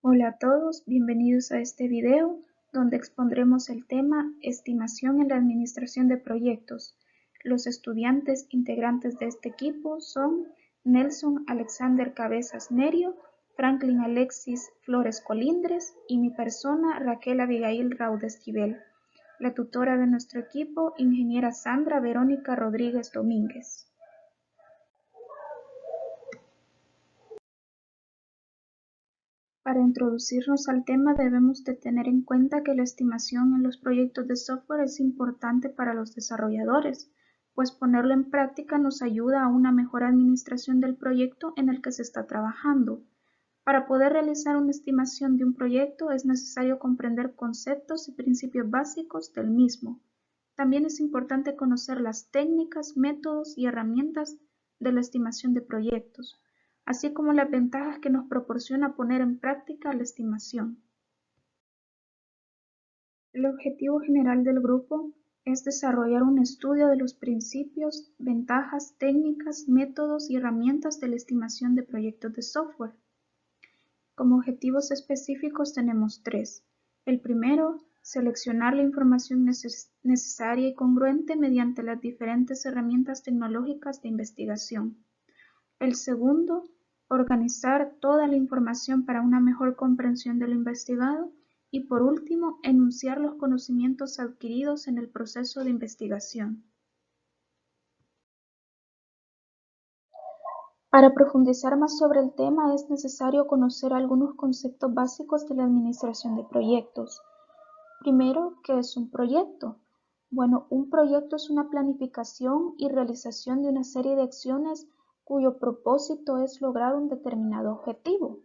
Hola a todos, bienvenidos a este video donde expondremos el tema Estimación en la administración de proyectos. Los estudiantes integrantes de este equipo son Nelson Alexander Cabezas Nerio, Franklin Alexis Flores Colindres y mi persona Raquel Abigail Raudes Esquivel. La tutora de nuestro equipo, ingeniera Sandra Verónica Rodríguez Domínguez. Para introducirnos al tema debemos de tener en cuenta que la estimación en los proyectos de software es importante para los desarrolladores, pues ponerlo en práctica nos ayuda a una mejor administración del proyecto en el que se está trabajando. Para poder realizar una estimación de un proyecto es necesario comprender conceptos y principios básicos del mismo. También es importante conocer las técnicas, métodos y herramientas de la estimación de proyectos, así como las ventajas que nos proporciona poner en práctica la estimación. El objetivo general del grupo es desarrollar un estudio de los principios, ventajas, técnicas, métodos y herramientas de la estimación de proyectos de software. Como objetivos específicos tenemos tres. El primero, seleccionar la información necesaria y congruente mediante las diferentes herramientas tecnológicas de investigación. El segundo, organizar toda la información para una mejor comprensión de lo investigado. Y por último, enunciar los conocimientos adquiridos en el proceso de investigación. Para profundizar más sobre el tema es necesario conocer algunos conceptos básicos de la administración de proyectos. Primero, ¿qué es un proyecto? Bueno, un proyecto es una planificación y realización de una serie de acciones cuyo propósito es lograr un determinado objetivo.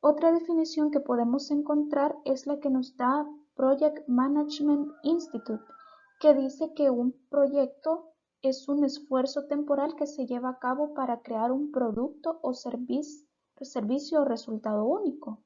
Otra definición que podemos encontrar es la que nos da Project Management Institute, que dice que un proyecto es un esfuerzo temporal que se lleva a cabo para crear un producto o servicio o resultado único.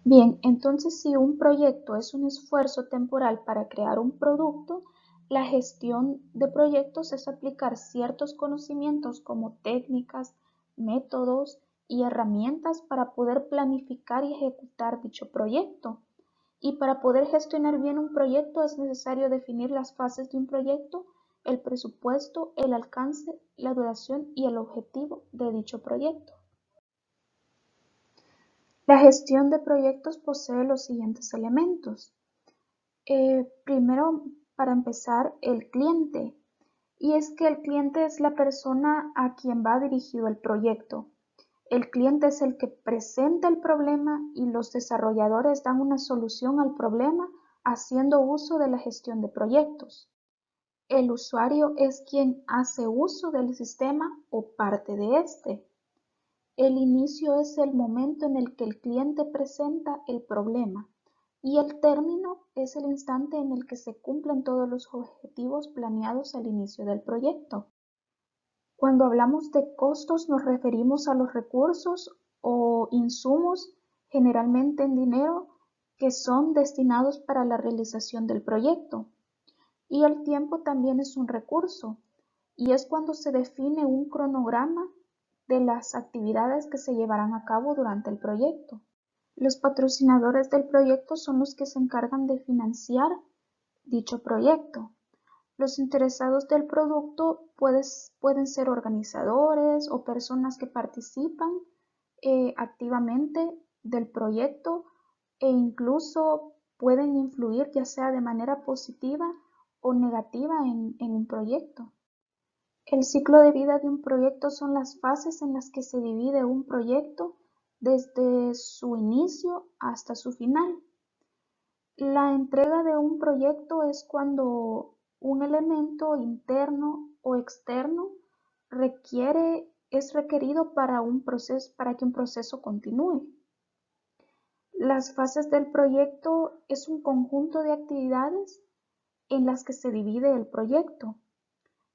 Bien, entonces si un proyecto es un esfuerzo temporal para crear un producto, la gestión de proyectos es aplicar ciertos conocimientos como técnicas, métodos y herramientas para poder planificar y ejecutar dicho proyecto. Y para poder gestionar bien un proyecto es necesario definir las fases de un proyecto, el presupuesto, el alcance, la duración y el objetivo de dicho proyecto. La gestión de proyectos posee los siguientes elementos. Primero, para empezar, el cliente. Y es que el cliente es la persona a quien va dirigido el proyecto. El cliente es el que presenta el problema y los desarrolladores dan una solución al problema haciendo uso de la gestión de proyectos. El usuario es quien hace uso del sistema o parte de este. El inicio es el momento en el que el cliente presenta el problema y el término es el instante en el que se cumplen todos los objetivos planeados al inicio del proyecto. Cuando hablamos de costos nos referimos a los recursos o insumos, generalmente en dinero, que son destinados para la realización del proyecto. Y el tiempo también es un recurso, y es cuando se define un cronograma de las actividades que se llevarán a cabo durante el proyecto. Los patrocinadores del proyecto son los que se encargan de financiar dicho proyecto. Los interesados del producto pueden ser organizadores o personas que participan activamente del proyecto e incluso pueden influir ya sea de manera positiva o negativa en un proyecto. El ciclo de vida de un proyecto son las fases en las que se divide un proyecto desde su inicio hasta su final. La entrega de un proyecto es cuando un elemento interno o externo es requerido para que un proceso continúe. Las fases del proyecto es un conjunto de actividades en las que se divide el proyecto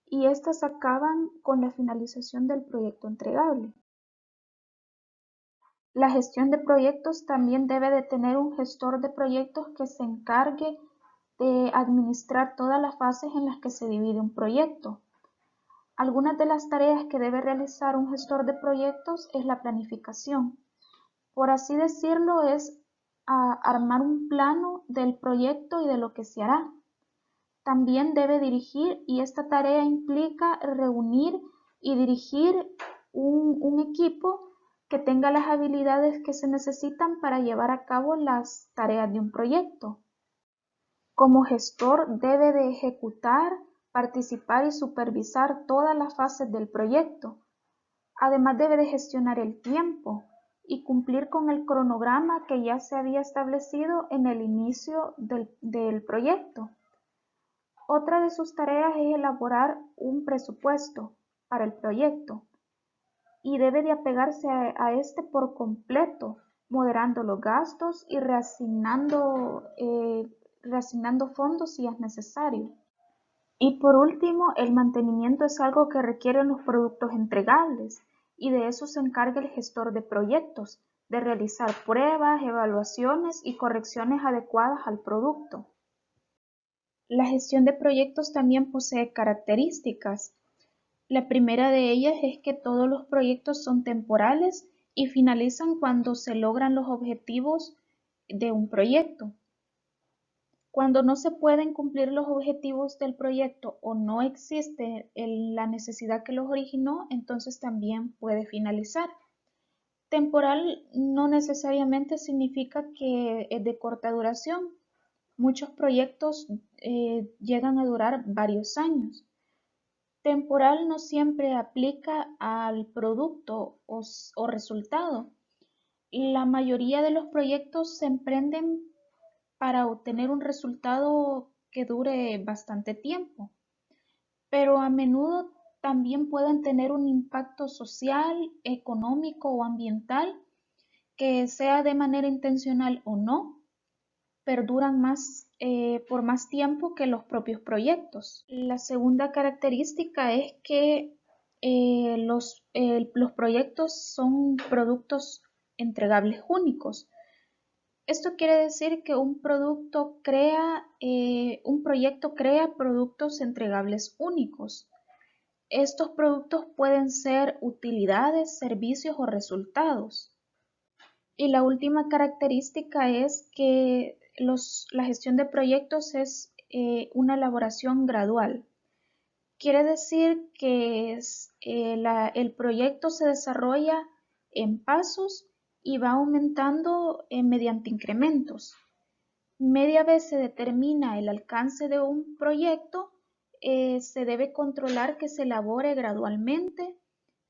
y estas acaban con la finalización del proyecto entregable. La gestión de proyectos también debe de tener un gestor de proyectos que se encargue de administrar todas las fases en las que se divide un proyecto. Algunas de las tareas que debe realizar un gestor de proyectos es la planificación. Por así decirlo, es armar un plano del proyecto y de lo que se hará. También debe dirigir, y esta tarea implica reunir y dirigir un equipo que tenga las habilidades que se necesitan para llevar a cabo las tareas de un proyecto. Como gestor debe de ejecutar, participar y supervisar todas las fases del proyecto. Además debe de gestionar el tiempo y cumplir con el cronograma que ya se había establecido en el inicio del proyecto. Otra de sus tareas es elaborar un presupuesto para el proyecto y debe de apegarse a este por completo, moderando los gastos y reasignando fondos si es necesario. Y por último, el mantenimiento es algo que requieren los productos entregables y de eso se encarga el gestor de proyectos, de realizar pruebas, evaluaciones y correcciones adecuadas al producto. La gestión de proyectos también posee características. La primera de ellas es que todos los proyectos son temporales y finalizan cuando se logran los objetivos de un proyecto. Cuando no se pueden cumplir los objetivos del proyecto o no existe la necesidad que los originó, entonces también puede finalizar. Temporal no necesariamente significa que es de corta duración. Muchos proyectos llegan a durar varios años. Temporal no siempre aplica al producto o resultado. La mayoría de los proyectos se emprenden para obtener un resultado que dure bastante tiempo, pero a menudo también pueden tener un impacto social, económico o ambiental que sea de manera intencional o no, perduran por más tiempo que los propios proyectos. La segunda característica es que los proyectos son productos entregables únicos. Esto quiere decir que un proyecto crea productos entregables únicos. Estos productos pueden ser utilidades, servicios o resultados. Y la última característica es que la gestión de proyectos es una elaboración gradual. Quiere decir que el proyecto se desarrolla en pasos y va aumentando mediante incrementos. Media vez se determina el alcance de un proyecto, se debe controlar que se elabore gradualmente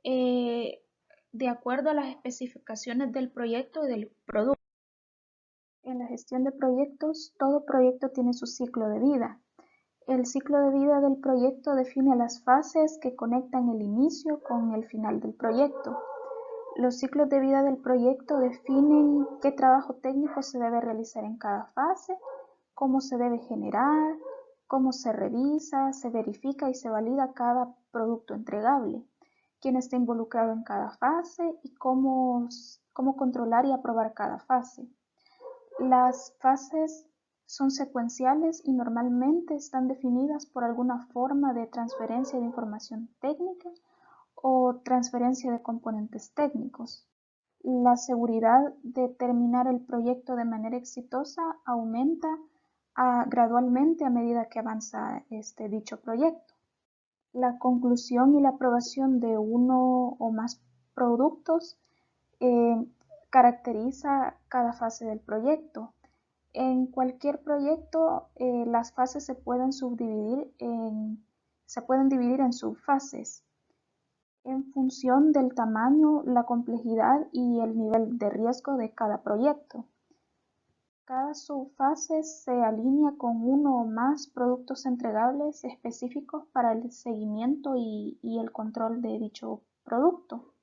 de acuerdo a las especificaciones del proyecto y del producto. En la gestión de proyectos, todo proyecto tiene su ciclo de vida. El ciclo de vida del proyecto define las fases que conectan el inicio con el final del proyecto. Los ciclos de vida del proyecto definen qué trabajo técnico se debe realizar en cada fase, cómo se debe generar, cómo se revisa, se verifica y se valida cada producto entregable, quién está involucrado en cada fase y cómo controlar y aprobar cada fase. Las fases son secuenciales y normalmente están definidas por alguna forma de transferencia de información técnica o transferencia de componentes técnicos. La seguridad de terminar el proyecto de manera exitosa aumenta gradualmente a medida que avanza dicho proyecto. La conclusión y la aprobación de uno o más productos caracteriza cada fase del proyecto. En cualquier proyecto las fases se pueden dividir en subfases en función del tamaño, la complejidad y el nivel de riesgo de cada proyecto. Cada subfase se alinea con uno o más productos entregables específicos para el seguimiento y el control de dicho producto.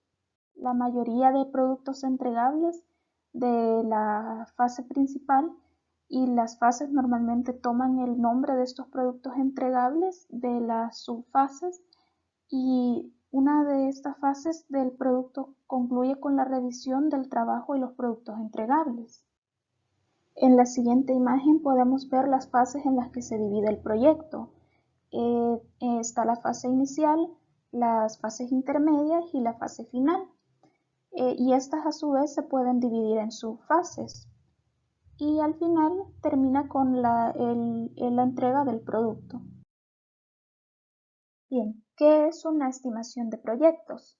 La mayoría de productos entregables de la fase principal y las fases normalmente toman el nombre de estos productos entregables de las subfases y una de estas fases del producto concluye con la revisión del trabajo y los productos entregables. En la siguiente imagen podemos ver las fases en las que se divide el proyecto. Está la fase inicial, las fases intermedias y la fase final. y estas a su vez se pueden dividir en subfases. Y al final termina con la entrega del producto. Bien, ¿qué es una estimación de proyectos?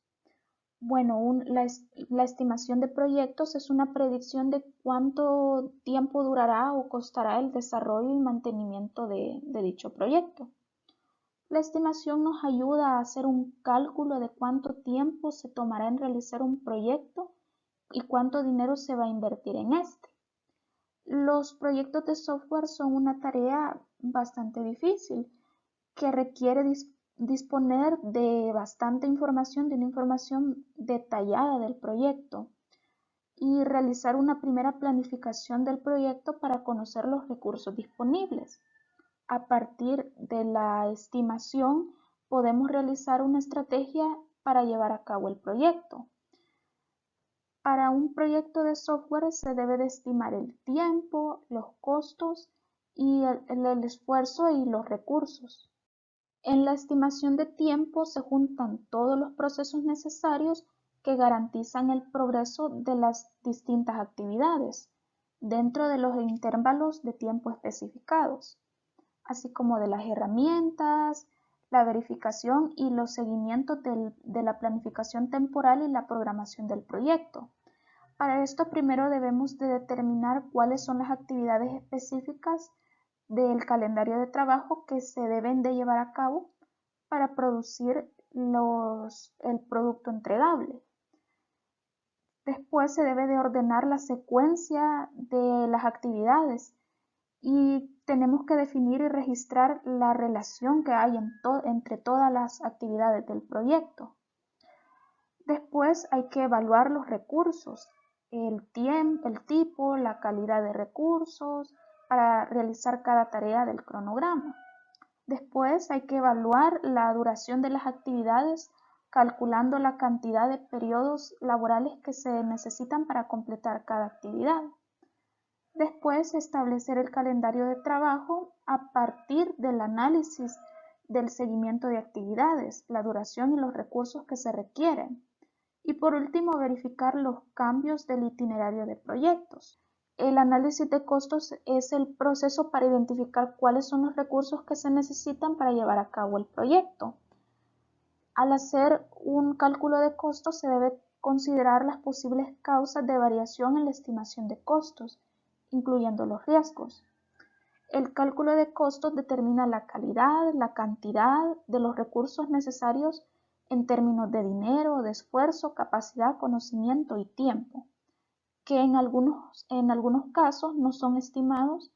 Bueno, la estimación de proyectos es una predicción de cuánto tiempo durará o costará el desarrollo y mantenimiento de dicho proyecto. La estimación nos ayuda a hacer un cálculo de cuánto tiempo se tomará en realizar un proyecto y cuánto dinero se va a invertir en este. Los proyectos de software son una tarea bastante difícil que requiere disponer de bastante información, de una información detallada del proyecto y realizar una primera planificación del proyecto para conocer los recursos disponibles. A partir de la estimación podemos realizar una estrategia para llevar a cabo el proyecto. Para un proyecto de software se debe de estimar el tiempo, los costos y el esfuerzo y los recursos. En la estimación de tiempo se juntan todos los procesos necesarios que garantizan el progreso de las distintas actividades dentro de los intervalos de tiempo especificados, así como de las herramientas, la verificación y los seguimientos de la planificación temporal y la programación del proyecto. Para esto primero debemos de determinar cuáles son las actividades específicas del calendario de trabajo que se deben de llevar a cabo para producir el producto entregable. Después se debe de ordenar la secuencia de las actividades y tenemos que definir y registrar la relación que hay entre todas las actividades del proyecto. Después hay que evaluar los recursos, el tiempo, el tipo, la calidad de recursos para realizar cada tarea del cronograma. Después hay que evaluar la duración de las actividades calculando la cantidad de periodos laborales que se necesitan para completar cada actividad. Después establecer el calendario de trabajo a partir del análisis del seguimiento de actividades, la duración y los recursos que se requieren. Y por último, verificar los cambios del itinerario de proyectos. El análisis de costos es el proceso para identificar cuáles son los recursos que se necesitan para llevar a cabo el proyecto. Al hacer un cálculo de costos se debe considerar las posibles causas de variación en la estimación de costos, incluyendo los riesgos. El cálculo de costos determina la calidad, la cantidad de los recursos necesarios en términos de dinero, de esfuerzo, capacidad, conocimiento y tiempo, que en algunos casos no son estimados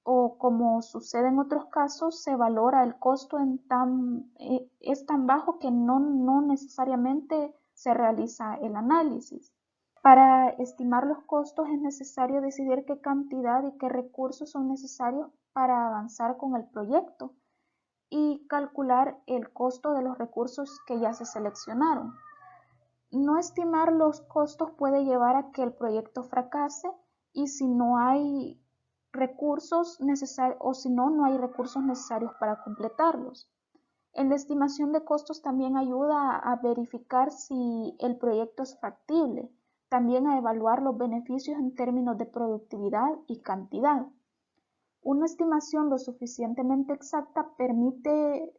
o, como sucede en otros casos, se valora el costo es tan bajo que no necesariamente se realiza el análisis. Para estimar los costos es necesario decidir qué cantidad y qué recursos son necesarios para avanzar con el proyecto y calcular el costo de los recursos que ya se seleccionaron. No estimar los costos puede llevar a que el proyecto fracase y si no hay recursos necesarios o si no hay recursos necesarios para completarlos. En la estimación de costos también ayuda a verificar si el proyecto es factible, también a evaluar los beneficios en términos de productividad y cantidad. Una estimación lo suficientemente exacta permite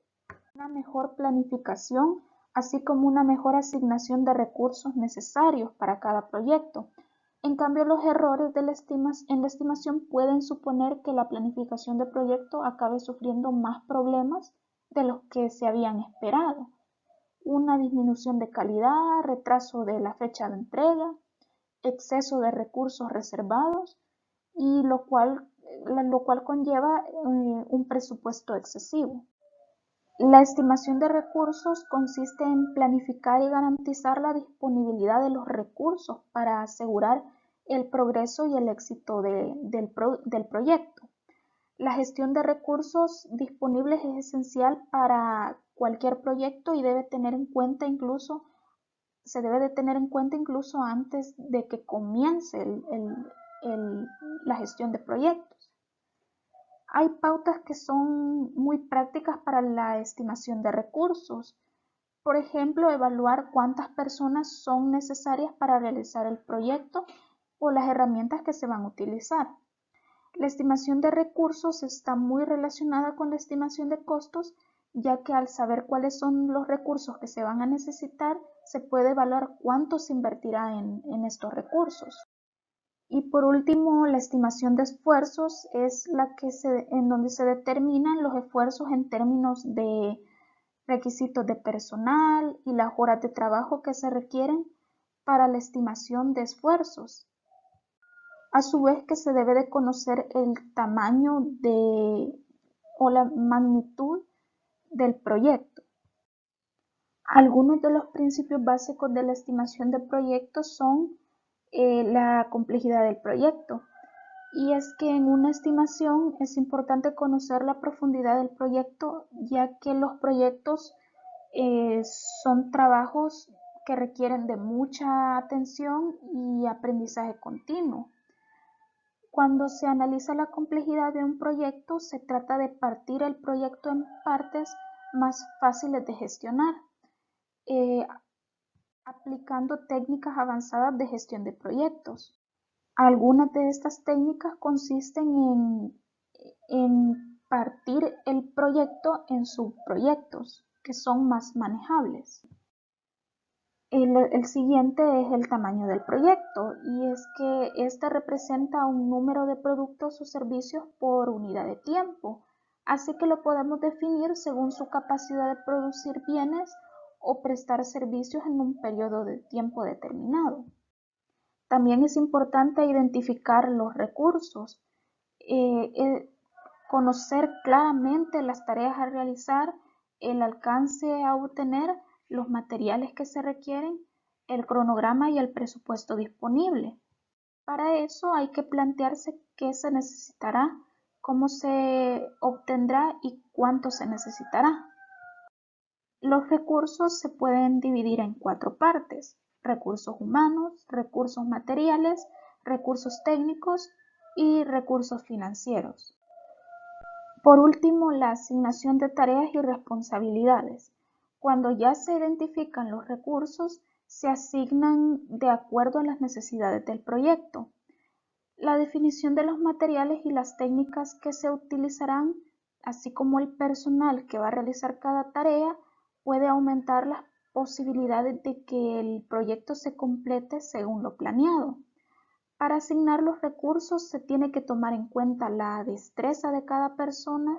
una mejor planificación, así como una mejor asignación de recursos necesarios para cada proyecto. En cambio, los errores en la estimación pueden suponer que la planificación de proyecto acabe sufriendo más problemas de los que se habían esperado. Una disminución de calidad, retraso de la fecha de entrega, exceso de recursos reservados y lo cual conlleva un presupuesto excesivo. La estimación de recursos consiste en planificar y garantizar la disponibilidad de los recursos para asegurar el progreso y el éxito del proyecto. La gestión de recursos disponibles es esencial para cualquier proyecto y se debe de tener en cuenta incluso antes de que comience la gestión de proyectos. Hay pautas que son muy prácticas para la estimación de recursos. Por ejemplo, evaluar cuántas personas son necesarias para realizar el proyecto o las herramientas que se van a utilizar. La estimación de recursos está muy relacionada con la estimación de costos, ya que al saber cuáles son los recursos que se van a necesitar, se puede evaluar cuánto se invertirá en estos recursos. Y por último, la estimación de esfuerzos es en donde se determinan los esfuerzos en términos de requisitos de personal y las horas de trabajo que se requieren para la estimación de esfuerzos. A su vez que se debe de conocer el tamaño o la magnitud del proyecto. Algunos de los principios básicos de la estimación de proyectos son la complejidad del proyecto. Y es que en una estimación es importante conocer la profundidad del proyecto, ya que los proyectos son trabajos que requieren de mucha atención y aprendizaje continuo. Cuando se analiza la complejidad de un proyecto, se trata de partir el proyecto en partes más fáciles de gestionar, eh, aplicando técnicas avanzadas de gestión de proyectos. Algunas de estas técnicas consisten en partir el proyecto en subproyectos, que son más manejables. El siguiente es el tamaño del proyecto, y es que este representa un número de productos o servicios por unidad de tiempo, así que lo podemos definir según su capacidad de producir bienes o prestar servicios en un periodo de tiempo determinado. También es importante identificar los recursos, conocer claramente las tareas a realizar, el alcance a obtener, los materiales que se requieren, el cronograma y el presupuesto disponible. Para eso hay que plantearse qué se necesitará, cómo se obtendrá y cuánto se necesitará. Los recursos se pueden dividir en 4 partes: recursos humanos, recursos materiales, recursos técnicos y recursos financieros. Por último, la asignación de tareas y responsabilidades. Cuando ya se identifican los recursos, se asignan de acuerdo a las necesidades del proyecto. La definición de los materiales y las técnicas que se utilizarán, así como el personal que va a realizar cada tarea, puede aumentar las posibilidades de que el proyecto se complete según lo planeado. Para asignar los recursos se tiene que tomar en cuenta la destreza de cada persona,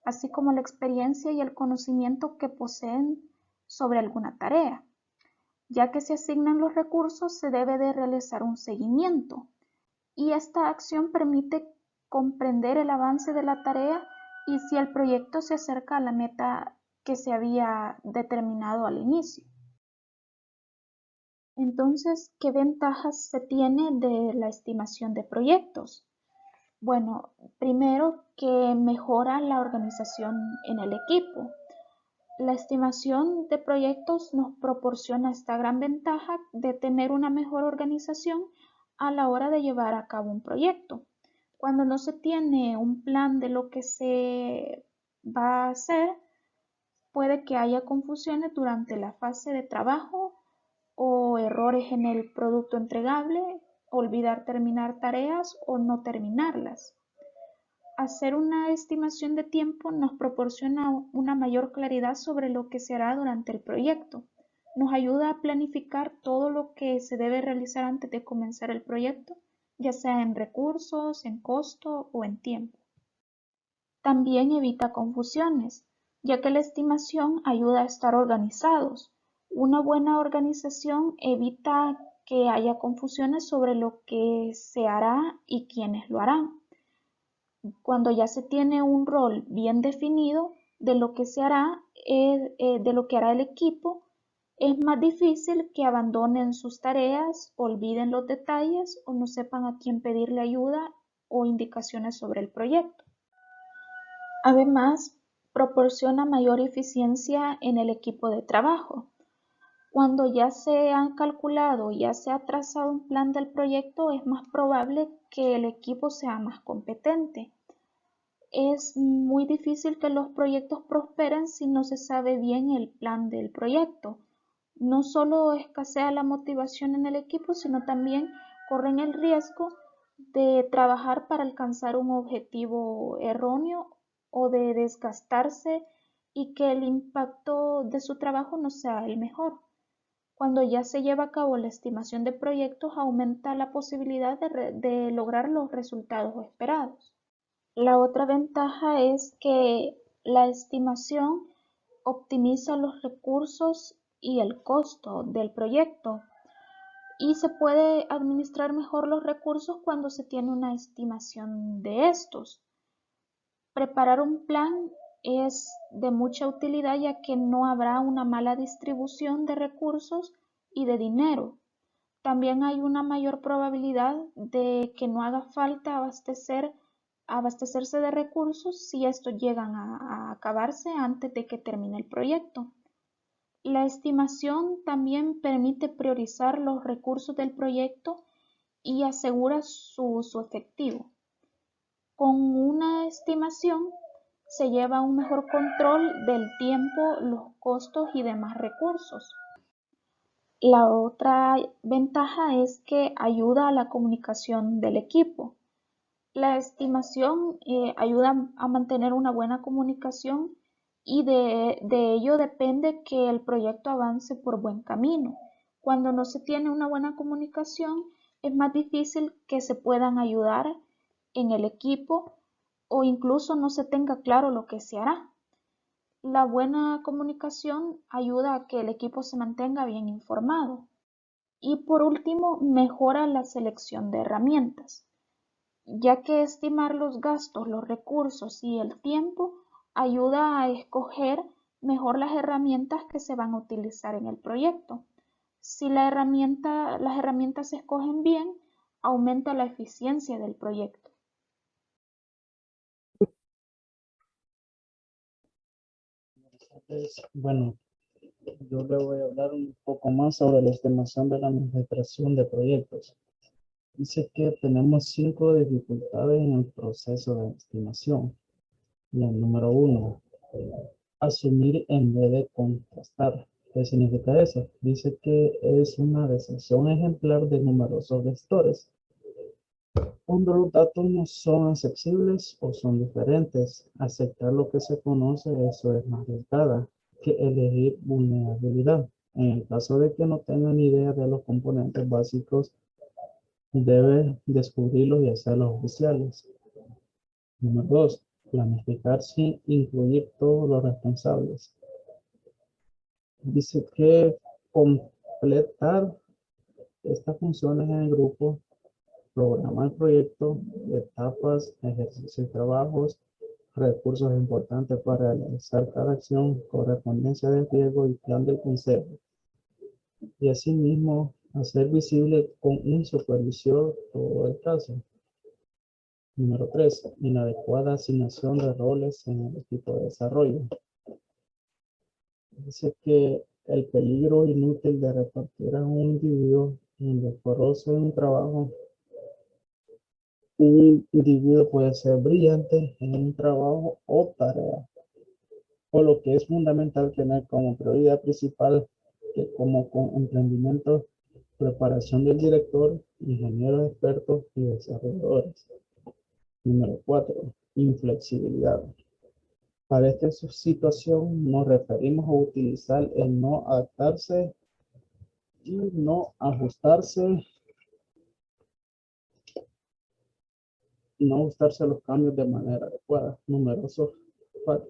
así como la experiencia y el conocimiento que poseen sobre alguna tarea. Ya que se asignan los recursos, se debe de realizar un seguimiento, y esta acción permite comprender el avance de la tarea y si el proyecto se acerca a la meta que se había determinado al inicio. Entonces, ¿qué ventajas se tiene de la estimación de proyectos? Bueno, primero que mejora la organización en el equipo. La estimación de proyectos nos proporciona esta gran ventaja de tener una mejor organización a la hora de llevar a cabo un proyecto. Cuando no se tiene un plan de lo que se va a hacer, puede que haya confusiones durante la fase de trabajo o errores en el producto entregable, olvidar terminar tareas o no terminarlas. Hacer una estimación de tiempo nos proporciona una mayor claridad sobre lo que se hará durante el proyecto. Nos ayuda a planificar todo lo que se debe realizar antes de comenzar el proyecto, ya sea en recursos, en costo o en tiempo. También evita confusiones, ya que la estimación ayuda a estar organizados. Una buena organización evita que haya confusiones sobre lo que se hará y quiénes lo harán. Cuando ya se tiene un rol bien definido de lo que se hará, de lo que hará el equipo, es más difícil que abandonen sus tareas, olviden los detalles o no sepan a quién pedirle ayuda o indicaciones sobre el proyecto. Además, proporciona mayor eficiencia en el equipo de trabajo. Cuando ya se han calculado, ya se ha trazado un plan del proyecto, es más probable que el equipo sea más competente. Es muy difícil que los proyectos prosperen si no se sabe bien el plan del proyecto. No solo escasea la motivación en el equipo, sino también corren el riesgo de trabajar para alcanzar un objetivo erróneo o de desgastarse y que el impacto de su trabajo no sea el mejor. Cuando ya se lleva a cabo la estimación de proyectos, aumenta la posibilidad de lograr los resultados esperados. La otra ventaja es que la estimación optimiza los recursos y el costo del proyecto y se puede administrar mejor los recursos cuando se tiene una estimación de estos. Preparar un plan es de mucha utilidad ya que no habrá una mala distribución de recursos y de dinero. También hay una mayor probabilidad de que no haga falta abastecerse de recursos si estos llegan a acabarse antes de que termine el proyecto. La estimación también permite priorizar los recursos del proyecto y asegura su uso efectivo. Con una estimación se lleva un mejor control del tiempo, los costos y demás recursos. La otra ventaja es que ayuda a la comunicación del equipo. La estimación ayuda a mantener una buena comunicación y de ello depende que el proyecto avance por buen camino. Cuando no se tiene una buena comunicación, es más difícil que se puedan ayudar en el equipo o incluso no se tenga claro lo que se hará. La buena comunicación ayuda a que el equipo se mantenga bien informado. Y por último, mejora la selección de herramientas, ya que estimar los gastos, los recursos y el tiempo ayuda a escoger mejor las herramientas que se van a utilizar en el proyecto. Si las herramientas se escogen bien, aumenta la eficiencia del proyecto. Bueno, yo le voy a hablar un poco más sobre la estimación de la administración de proyectos. Dice que tenemos 5 dificultades en el proceso de estimación. La número 1, asumir en vez de contrastar. ¿Qué significa eso? Dice que es una decisión ejemplar de numerosos gestores. Cuando los datos no son accesibles o son diferentes, aceptar lo que se conoce, eso es más arriesgada que elegir vulnerabilidad. En el caso de que no tengan idea de los componentes básicos, debe descubrirlos y hacerlos oficiales. Número 2, planificar sin incluir todos los responsables. Dice que completar estas funciones en el grupo, programar el proyecto, etapas, ejercicios y trabajos, recursos importantes para realizar cada acción, correspondencia de riesgo y plan del consejo. Y asimismo, hacer visible con un supervisor todo el caso. Número 3, inadecuada asignación de roles en el equipo de desarrollo. Dice que el peligro inútil de repartir a un individuo indecoroso en un trabajo. Un individuo puede ser brillante en un trabajo o tarea, por lo que es fundamental tener como prioridad principal que como con emprendimiento, preparación del director, ingenieros expertos y desarrolladores. Número 4, inflexibilidad. Para esta situación nos referimos a utilizar el no adaptarse y no ajustarse a los cambios de manera adecuada. Numerosos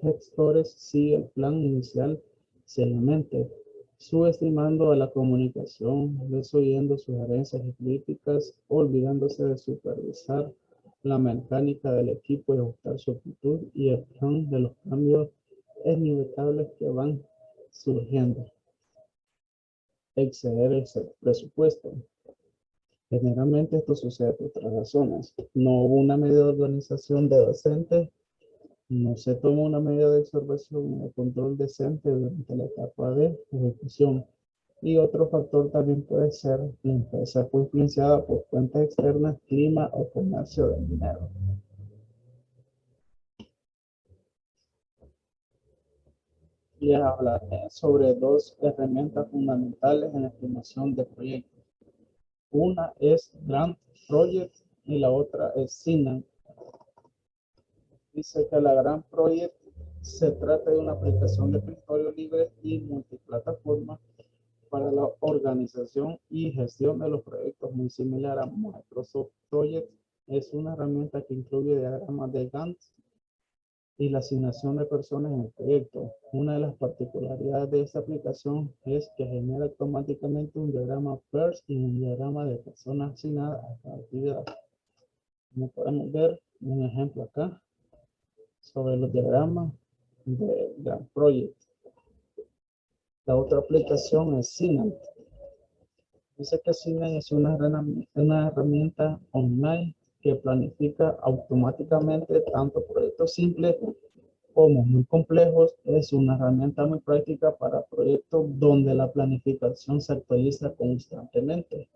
gestores siguen el plan inicial seriamente, subestimando a la comunicación, desoyendo sugerencias y críticas, olvidándose de supervisar la mecánica del equipo y ajustar su actitud y el plan de los cambios inevitables que van surgiendo. Exceder el presupuesto. Generalmente esto sucede por otras razones. No hubo una medida de organización de docentes, no se tomó una medida de observación o control decente durante la etapa de ejecución. Y otro factor también puede ser la empresa fue influenciada por fuentes externas, clima o comercio del dinero. Les hablaré sobre dos herramientas fundamentales en la estimación de proyectos. Una es Grant Project y la otra es Sinan. Dice que la Grant Project se trata de una aplicación de escritorio libre y multiplataforma para la organización y gestión de los proyectos, muy similar a Microsoft Project. Es una herramienta que incluye diagramas de Gantt y la asignación de personas en el proyecto. Una de las particularidades de esta aplicación es que genera automáticamente un diagrama PERS y un diagrama de personas asignadas a cada actividad. Como podemos ver, un ejemplo acá sobre los diagramas de Grant Project. La otra aplicación es Synapse. Dice que Synapse es una herramienta online que planifica automáticamente tanto proyectos simples como muy complejos. Es una herramienta muy práctica para proyectos donde la planificación se actualiza constantemente.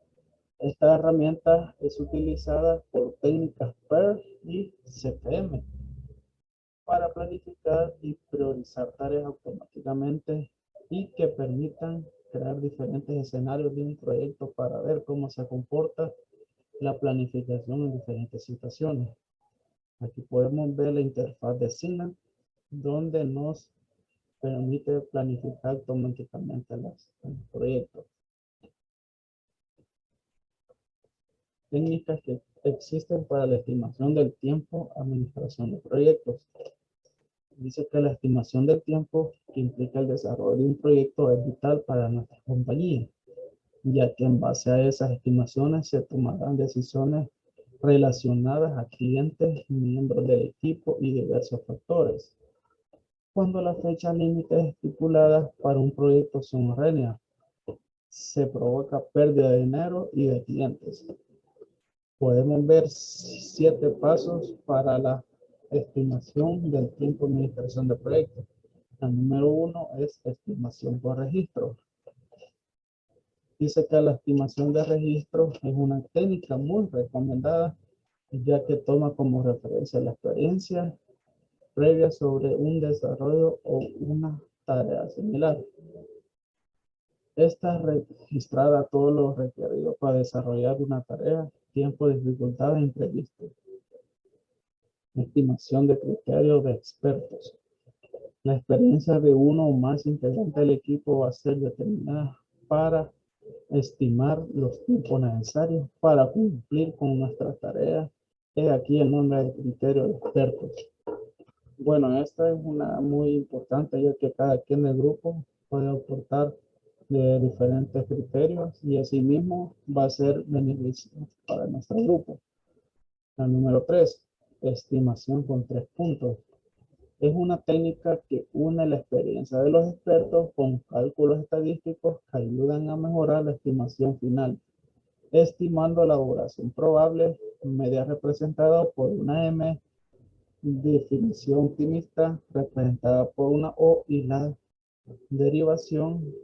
Esta herramienta es utilizada por técnicas PER y CPM para planificar y priorizar tareas automáticamente y que permitan crear diferentes escenarios de un proyecto para ver cómo se comporta la planificación en diferentes situaciones. Aquí podemos ver la interfaz de Synapse, donde nos permite planificar automáticamente los proyectos. Técnicas que existen para la estimación del tiempo, administración de proyectos. Dice que la estimación del tiempo que implica el desarrollo de un proyecto es vital para nuestra compañía, ya que en base a esas estimaciones se tomarán decisiones relacionadas a clientes, miembros del equipo y diversos factores. Cuando las fechas límites estipuladas para un proyecto son erróneas, se provoca pérdida de dinero y de clientes. Podemos ver 7 pasos para la estimación del tiempo de administración de proyectos. El número 1 es estimación por registro. Dice que la estimación de registro es una técnica muy recomendada, ya que toma como referencia la experiencia previa sobre un desarrollo o una tarea similar. Esta registrada todo lo requerido para desarrollar una tarea, tiempo, dificultad e imprevisto. Estimación de criterios de expertos. La experiencia de uno o más integrantes del equipo va a ser determinada para estimar los tiempos necesarios para cumplir con nuestra tarea. He aquí el nombre del criterio de expertos. Bueno, esta es una muy importante, ya que cada quien del grupo puede aportar de diferentes criterios y asimismo va a ser beneficio para nuestro grupo. La número 3, estimación con 3 puntos. Es una técnica que une la experiencia de los expertos con cálculos estadísticos que ayudan a mejorar la estimación final, estimando la duración probable, media representada por una M, definición optimista representada por una O y la derivación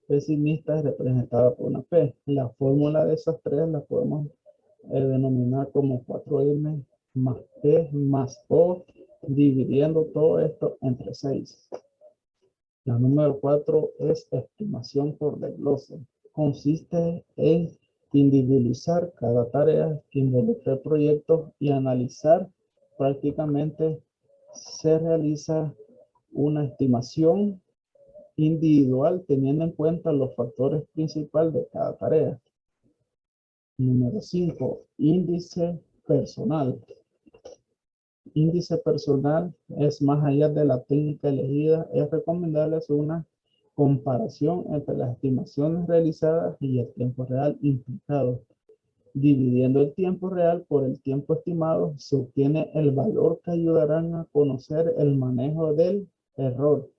pesimista representada por una P. La fórmula de esas tres la podemos denominar como 4M más P más O, dividiendo todo esto entre 6. La número 4 es estimación por desglose. Consiste en individualizar cada tarea que involucre el proyecto y analizar. Prácticamente se realiza una estimación individual teniendo en cuenta los factores principales de cada tarea. Número 5, índice personal. Índice personal es más allá de la técnica elegida, es recomendable hacer una comparación entre las estimaciones realizadas y el tiempo real implicado. Dividiendo el tiempo real por el tiempo estimado, se obtiene el valor que ayudarán a conocer el manejo del error.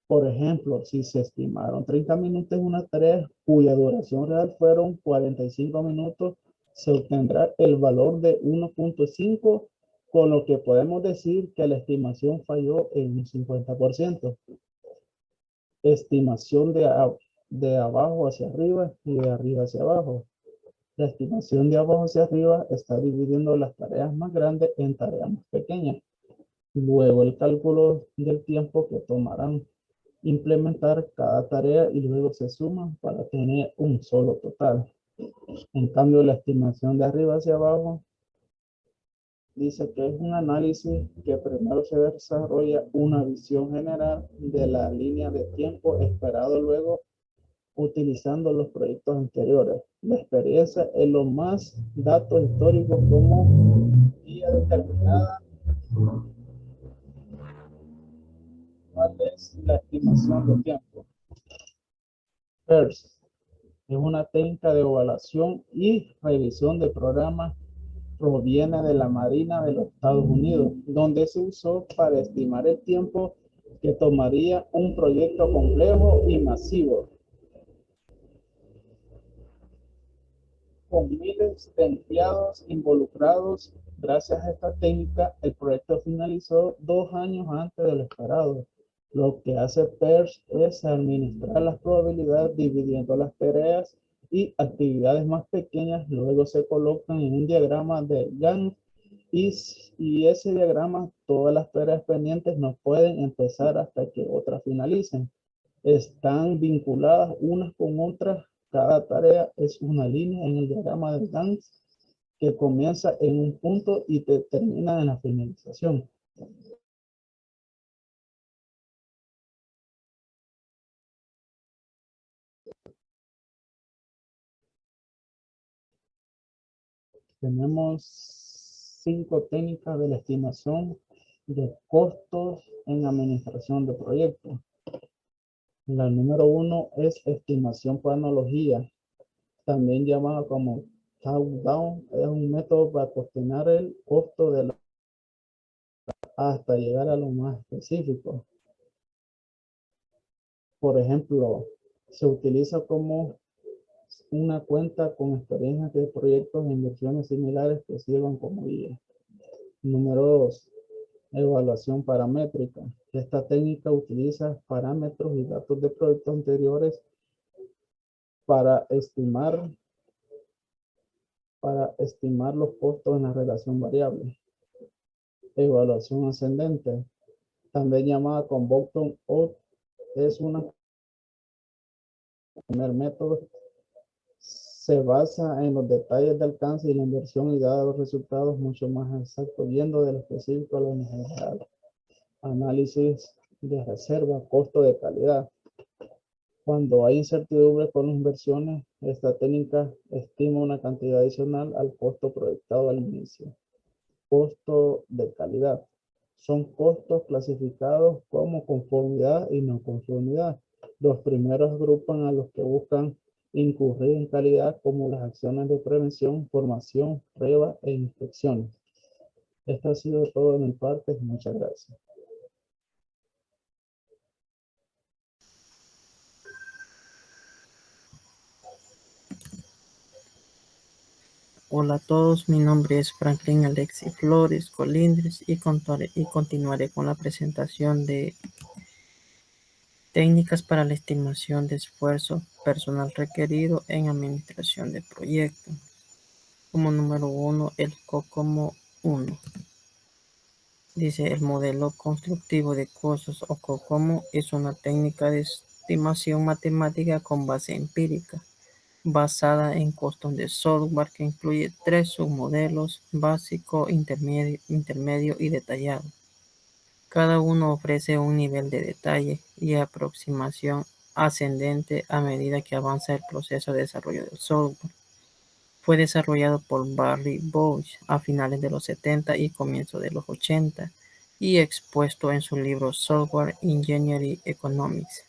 Por ejemplo, si se estimaron 30 minutos en una tarea cuya duración real fueron 45 minutos, se obtendrá el valor de 1.5, con lo que podemos decir que la estimación falló en un 50%. Estimación de abajo hacia arriba y de arriba hacia abajo. La estimación de abajo hacia arriba está dividiendo las tareas más grandes en tareas más pequeñas. Luego el cálculo del tiempo que tomarán implementar cada tarea y luego se suman para tener un solo total. En cambio, la estimación de arriba hacia abajo dice que es un análisis que primero se desarrolla una visión general de la línea de tiempo esperado luego utilizando los proyectos anteriores. La experiencia es lo más datos históricos como guía determinada. ¿Cuál es la estimación de tiempo? PERS es una técnica de evaluación y revisión de programas. Proviene de la Marina de los Estados Unidos, donde se usó para estimar el tiempo que tomaría un proyecto complejo y masivo. Con miles de empleados involucrados, gracias a esta técnica, el proyecto finalizó 2 años antes de lo esperado. Lo que hace PERS es administrar las probabilidades dividiendo las tareas y actividades más pequeñas, luego se colocan en un diagrama de Gantt y ese diagrama, todas las tareas pendientes no pueden empezar hasta que otras finalicen. Están vinculadas unas con otras. Cada tarea es una línea en el diagrama de Gantt que comienza en un punto y termina en la finalización. Tenemos 5 técnicas de la estimación de costos en administración de proyectos. La número 1 es estimación por analogía, también llamada como top-down. Es un método para cuestionar el costo de la hasta llegar a lo más específico. Por ejemplo, se utiliza como una cuenta con experiencias de proyectos e inversiones similares que sirvan como guía. Número 2, evaluación paramétrica. Esta técnica utiliza parámetros y datos de proyectos anteriores para estimar los costos en la relación variable. Evaluación ascendente, también llamada con bottom-up, es un primer método. Se basa en los detalles de alcance y la inversión y da los resultados mucho más exactos, yendo de lo específico a lo general. Análisis de reserva, costo de calidad. Cuando hay incertidumbre con las inversiones, esta técnica estima una cantidad adicional al costo proyectado al inicio. Costo de calidad. Son costos clasificados como conformidad y no conformidad. Los primeros agrupan a los que buscan incurrir en calidad, como las acciones de prevención, formación, prueba e inspecciones. Esto ha sido todo de mi parte. Muchas gracias. Hola a todos, mi nombre es Franklin Alexis Flores Colindres y continuaré con la presentación de técnicas para la estimación de esfuerzo personal requerido en administración de proyectos. Como número 1, el COCOMO 1. Dice, el modelo constructivo de costos o COCOMO es una técnica de estimación matemática con base empírica, basada en costos de software que incluye 3 submodelos: básico, intermedio y detallado. Cada uno ofrece un nivel de detalle y aproximación ascendente a medida que avanza el proceso de desarrollo del software. Fue desarrollado por Barry Bosch a finales de los 70 y comienzos de los 80 y expuesto en su libro Software Engineering Economics.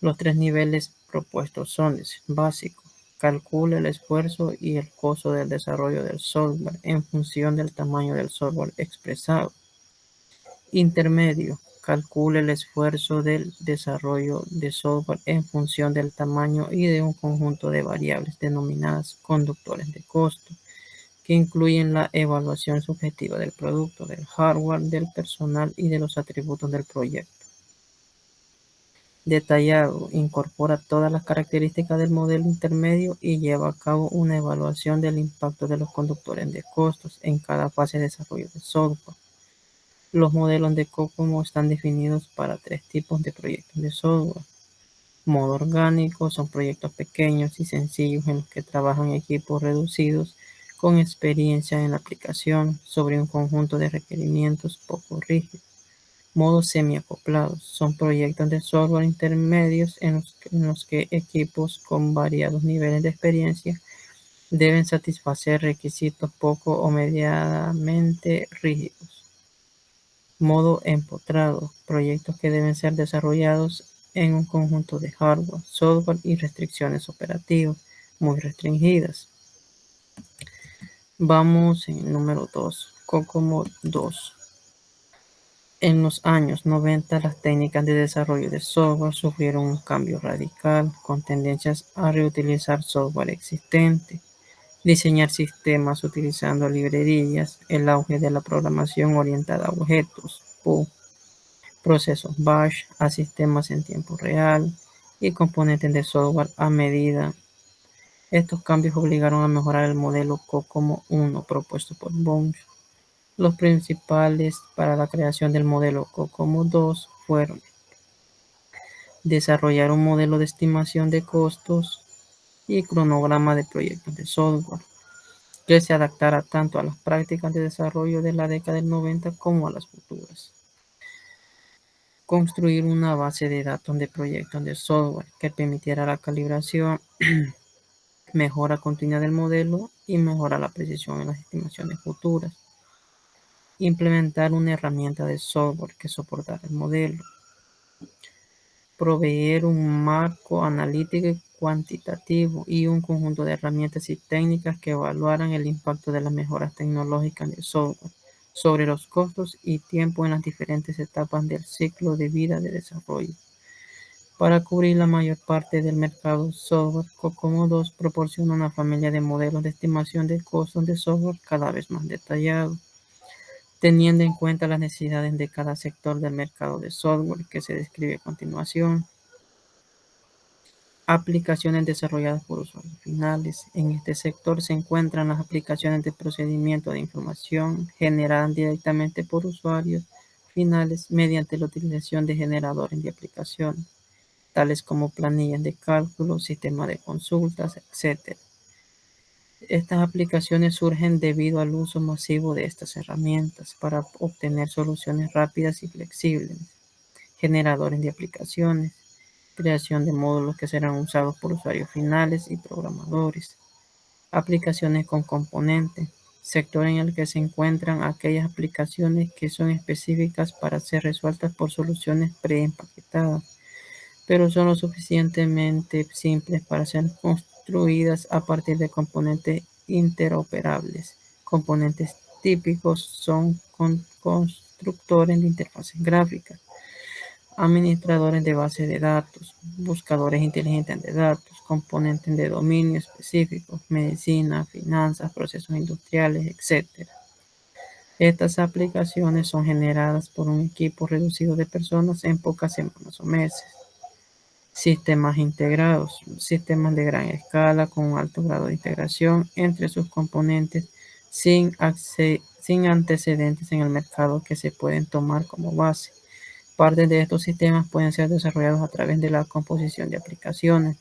Los 3 niveles propuestos son: básico, calcula el esfuerzo y el costo del desarrollo del software en función del tamaño del software expresado. Intermedio, calcula el esfuerzo del desarrollo de software en función del tamaño y de un conjunto de variables denominadas conductores de costo, que incluyen la evaluación subjetiva del producto, del hardware, del personal y de los atributos del proyecto. Detallado, incorpora todas las características del modelo intermedio y lleva a cabo una evaluación del impacto de los conductores de costos en cada fase de desarrollo de software. Los modelos de COCOMO están definidos para 3 tipos de proyectos de software. Modo orgánico son proyectos pequeños y sencillos en los que trabajan equipos reducidos con experiencia en la aplicación sobre un conjunto de requerimientos poco rígidos. Modo semi-acoplados son proyectos de software intermedios en los que equipos con variados niveles de experiencia deben satisfacer requisitos poco o medianamente rígidos. Modo empotrado, proyectos que deben ser desarrollados en un conjunto de hardware, software y restricciones operativas muy restringidas. Vamos en el número 2, COCOMO 2. En los años 90, las técnicas de desarrollo de software sufrieron un cambio radical, con tendencias a reutilizar software existente, diseñar sistemas utilizando librerías, el auge de la programación orientada a objetos, PU, procesos Bash a sistemas en tiempo real y componentes de software a medida. Estos cambios obligaron a mejorar el modelo COCOMO 1 propuesto por Bunch. Los principales para la creación del modelo COCOMO 2 fueron desarrollar un modelo de estimación de costos y cronograma de proyectos de software que se adaptara tanto a las prácticas de desarrollo de la década del 90 como a las futuras. Construir una base de datos de proyectos de software que permitiera la calibración, mejora continua del modelo y mejora la precisión en las estimaciones futuras. Implementar una herramienta de software que soportara el modelo. Proveer un marco analítico y cuantitativo y un conjunto de herramientas y técnicas que evaluaran el impacto de las mejoras tecnológicas de software sobre los costos y tiempo en las diferentes etapas del ciclo de vida de desarrollo. Para cubrir la mayor parte del mercado software, COCOMO 2 proporciona una familia de modelos de estimación de costos de software cada vez más detallados, teniendo en cuenta las necesidades de cada sector del mercado de software que se describe a continuación. Aplicaciones desarrolladas por usuarios finales. En este sector se encuentran las aplicaciones de procesamiento de información generadas directamente por usuarios finales mediante la utilización de generadores de aplicaciones, tales como planillas de cálculo, sistemas de consultas, etc. Estas aplicaciones surgen debido al uso masivo de estas herramientas para obtener soluciones rápidas y flexibles. Generadores de aplicaciones, creación de módulos que serán usados por usuarios finales y programadores. Aplicaciones con componentes, sector en el que se encuentran aquellas aplicaciones que son específicas para ser resueltas por soluciones preempaquetadas, pero son lo suficientemente simples para ser construidas a partir de componentes interoperables. Componentes típicos son constructores de interfaces gráficas, administradores de bases de datos, buscadores inteligentes de datos, componentes de dominio específicos, medicina, finanzas, procesos industriales, etc. Estas aplicaciones son generadas por un equipo reducido de personas en pocas semanas o meses. Sistemas integrados, sistemas de gran escala con un alto grado de integración entre sus componentes sin antecedentes en el mercado que se pueden tomar como base. Partes de estos sistemas pueden ser desarrollados a través de la composición de aplicaciones.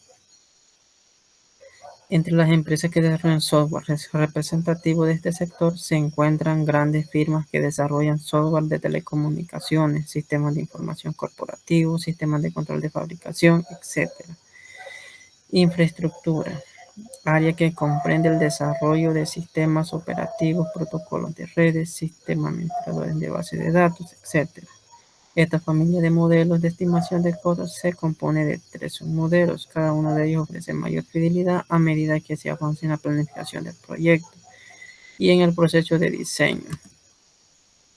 Entre las empresas que desarrollan software representativo de este sector se encuentran grandes firmas que desarrollan software de telecomunicaciones, sistemas de información corporativos, sistemas de control de fabricación, etc. Infraestructura, área que comprende el desarrollo de sistemas operativos, protocolos de redes, sistemas administradores de bases de datos, etc. Esta familia de modelos de estimación de costos se compone de 3 submodelos. Cada uno de ellos ofrece mayor fidelidad a medida que se avanza en la planificación del proyecto y en el proceso de diseño.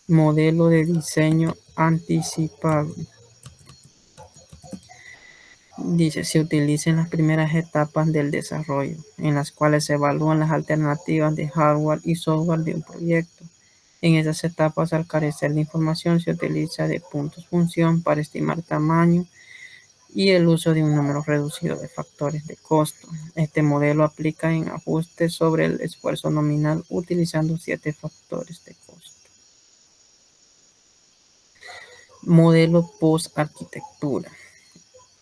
Modelo de diseño anticipado. Dice, se utiliza en las primeras etapas del desarrollo, en las cuales se evalúan las alternativas de hardware y software de un proyecto. En esas etapas, al carecer de información, se utiliza de puntos función para estimar tamaño y el uso de un número reducido de factores de costo. Este modelo aplica en ajustes sobre el esfuerzo nominal utilizando 7 factores de costo. Modelo post-arquitectura.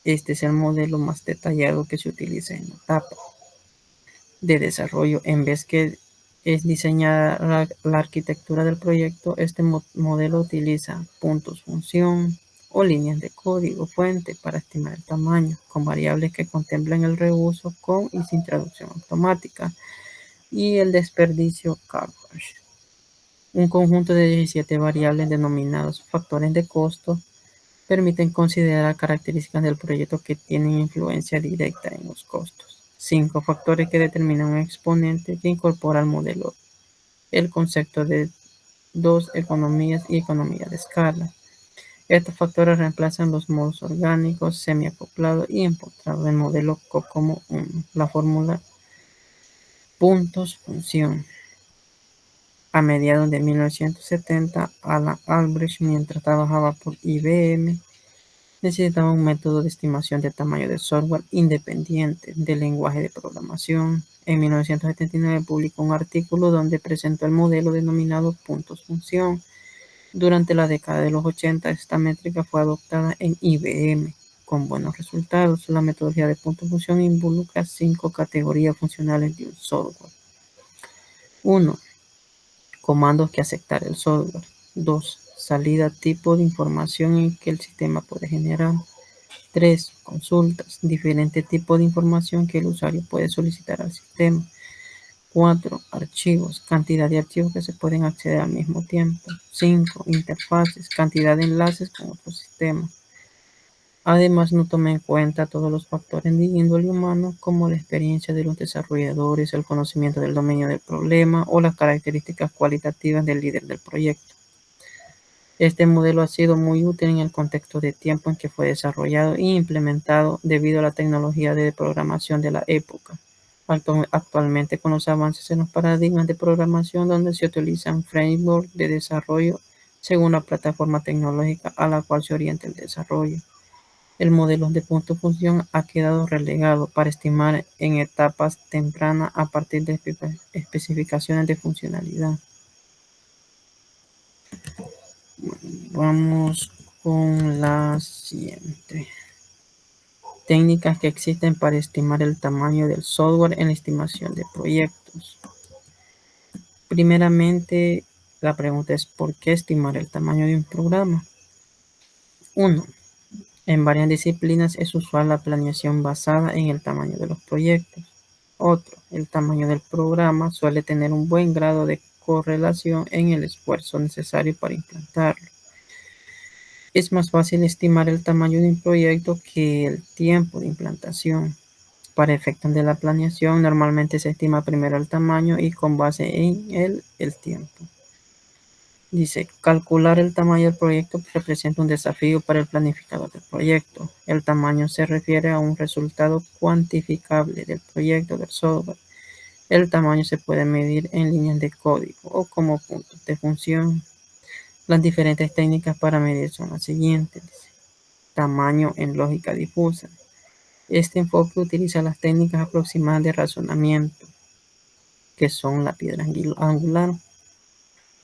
Este es el modelo más detallado que se utiliza en la etapa de desarrollo. En vez que es diseñar la arquitectura del proyecto, este modelo utiliza puntos función o líneas de código fuente para estimar el tamaño, con variables que contemplan el reuso con y sin traducción automática y el desperdicio coverage. Un conjunto de 17 variables denominados factores de costo permiten considerar características del proyecto que tienen influencia directa en los costos. 5 factores que determinan un exponente que incorpora al modelo el concepto de dos economías y economía de escala. Estos factores reemplazan los modos orgánicos, semiacoplados y empotrados del modelo COCOMO 1. La fórmula puntos función. A mediados de 1970, Alan Albrecht, mientras trabajaba por IBM, necesitaba un método de estimación de tamaño de software independiente del lenguaje de programación. En 1979 publicó un artículo donde presentó el modelo denominado puntos función. Durante la década de los 80, esta métrica fue adoptada en IBM con buenos resultados. La metodología de puntos función involucra 5 categorías funcionales de un software. 1. Comandos que aceptar el software. 2. Salida tipo de información en que el sistema puede generar. 3. Consultas. Diferente tipo de información que el usuario puede solicitar al sistema. 4. Archivos. Cantidad de archivos que se pueden acceder al mismo tiempo. 5. Interfaces. Cantidad de enlaces con otros sistemas. Además, no toma en cuenta todos los factores de índole humano, como la experiencia de los desarrolladores, el conocimiento del dominio del problema o las características cualitativas del líder del proyecto. Este modelo ha sido muy útil en el contexto de tiempo en que fue desarrollado e implementado debido a la tecnología de programación de la época. Actualmente, con los avances en los paradigmas de programación donde se utilizan frameworks de desarrollo según la plataforma tecnológica a la cual se orienta el desarrollo, el modelo de punto función ha quedado relegado para estimar en etapas tempranas a partir de especificaciones de funcionalidad. Vamos con la siguiente. Técnicas que existen para estimar el tamaño del software en la estimación de proyectos. Primeramente, la pregunta es ¿por qué estimar el tamaño de un programa? 1. En varias disciplinas es usual la planeación basada en el tamaño de los proyectos. Otro, el tamaño del programa suele tener un buen grado de correlación en el esfuerzo necesario para implantarlo. Es más fácil estimar el tamaño de un proyecto que el tiempo de implantación. Para efectos de la planeación, normalmente se estima primero el tamaño y con base en él el tiempo. Dice, calcular el tamaño del proyecto representa un desafío para el planificador del proyecto. El tamaño se refiere a un resultado cuantificable del proyecto del software. El tamaño se puede medir en líneas de código o como puntos de función. Las diferentes técnicas para medir son las siguientes. Tamaño en lógica difusa. Este enfoque utiliza las técnicas aproximadas de razonamiento, que son la piedra angular.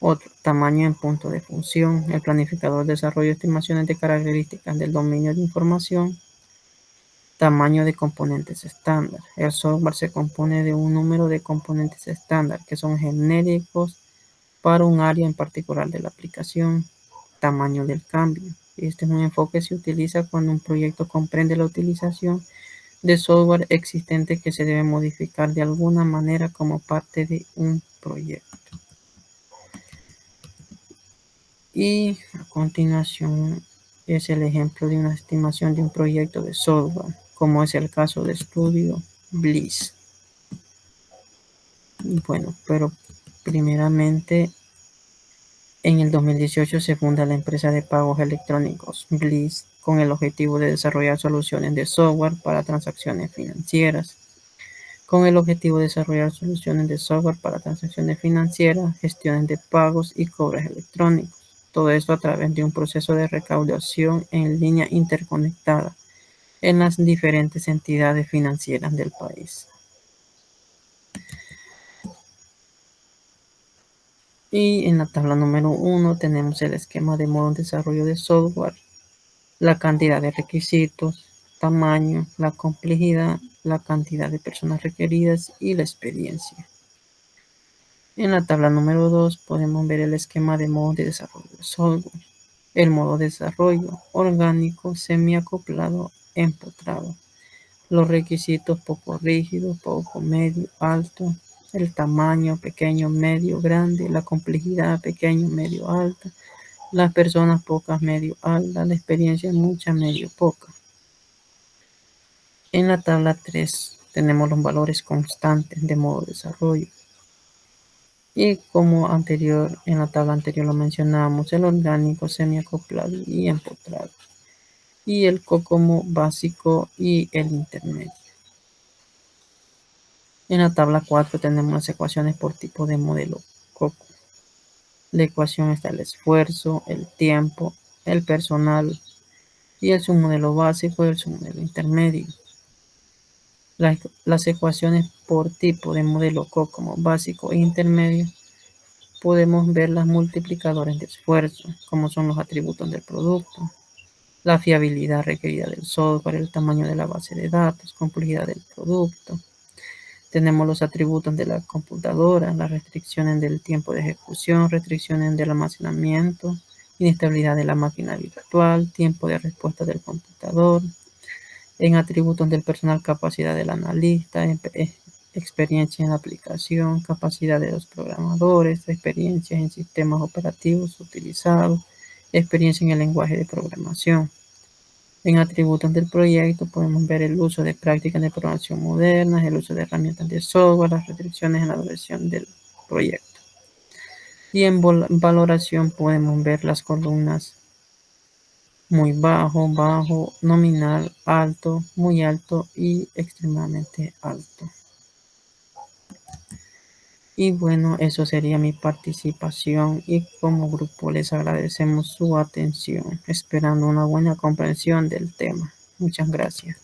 Otro, tamaño en punto de función. El planificador desarrolla estimaciones de características del dominio de información. Tamaño de componentes estándar. El software se compone de un número de componentes estándar que son genéricos para un área en particular de la aplicación. Tamaño del cambio. Este es un enfoque que se utiliza cuando un proyecto comprende la utilización de software existente que se debe modificar de alguna manera como parte de un proyecto. Y a continuación es el ejemplo de una estimación de un proyecto de software, como es el caso de estudio Bliss. Bueno, pero primeramente en el 2018 se funda la empresa de pagos electrónicos Bliss con el objetivo de desarrollar soluciones de software para transacciones financieras. Con el objetivo de desarrollar soluciones de software para transacciones financieras, gestiones de pagos y cobros electrónicos. Todo esto a través de un proceso de recaudación en línea interconectada en las diferentes entidades financieras del país. Y en la tabla número 1 tenemos el esquema de modo de desarrollo de software, la cantidad de requisitos, tamaño, la complejidad, la cantidad de personas requeridas y la experiencia. En la tabla número 2 podemos ver el esquema de modo de desarrollo de software, el modo de desarrollo orgánico, semiacoplado, empotrado, los requisitos poco rígidos, poco, medio, alto, el tamaño pequeño, medio, grande, la complejidad pequeño, medio, alta, las personas pocas, medio, alta, la experiencia mucha, medio, poca. En la tabla 3 tenemos los valores constantes de modo de desarrollo. Y como en la tabla anterior lo mencionamos, el orgánico, semiacoplado y empotrado. Y el COCOMO básico y el intermedio. En la tabla 4 tenemos las ecuaciones por tipo de modelo COCO. La ecuación está el esfuerzo, el tiempo, el personal y el submodelo básico y el submodelo intermedio. Las ecuaciones por tipo de modelo COCOMO básico e intermedio podemos ver las multiplicadores de esfuerzo, como son los atributos del producto, la fiabilidad requerida del software, el tamaño de la base de datos, complejidad del producto. Tenemos los atributos de la computadora, las restricciones del tiempo de ejecución, restricciones del almacenamiento, inestabilidad de la máquina virtual, tiempo de respuesta del computador. En atributos del personal, capacidad del analista, experiencia en la aplicación, capacidad de los programadores, experiencia en sistemas operativos utilizados, experiencia en el lenguaje de programación. En atributos del proyecto podemos ver el uso de prácticas de programación modernas, el uso de herramientas de software, las restricciones en la duración del proyecto. Y en valoración podemos ver las columnas muy bajo, bajo, nominal, alto, muy alto y extremadamente alto. Y bueno, eso sería mi participación y como grupo les agradecemos su atención, esperando una buena comprensión del tema. Muchas gracias.